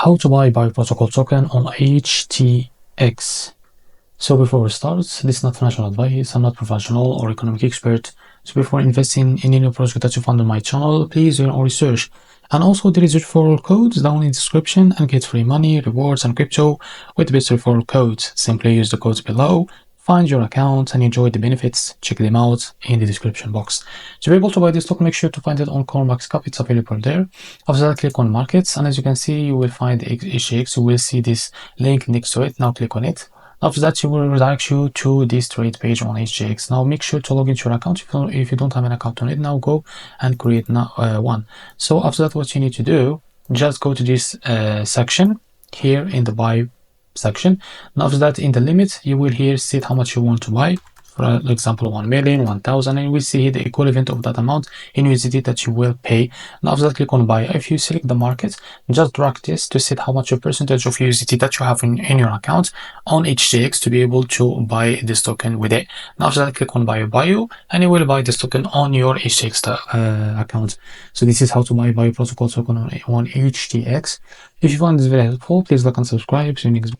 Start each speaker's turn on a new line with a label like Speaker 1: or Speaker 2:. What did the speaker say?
Speaker 1: how to buy protocol token on HTX. So before we start, this is not financial advice. I'm not professional or economic expert. So before investing in any project that you find on my channel, please do your own research. And also there is referral codes down in the description and get free money, rewards, and crypto with the best referral codes. Simply use the codes below, find your account, and enjoy the benefits. Check them out in the description box. To be able to buy this token, make sure to find it on CoinMarketCap. It's available there. After that, click on markets, and as you can see, you will find HTX. You will see this link next to it. Now click on it. After that, you will redirect you to this trade page on HTX. Now make sure to log into your account. If you don't have an account on it, now go and create one. So after that, what you need to do, just go to this section here in the buy section. Now after that, in the limit, you will here set how much you want to buy. For example, 1 million, 1,000, and we see the equivalent of that amount in USDT that you will pay. Now after that, click on buy. If you select the market, just drag this to set how much a percentage of USDT that you have in your account on HTX to be able to buy this token with it. Now after that, click on buy bio, and you will buy this token on your HTX account. So this is how to buy protocol token on HTX. If you found this very helpful, please like and subscribe. See you next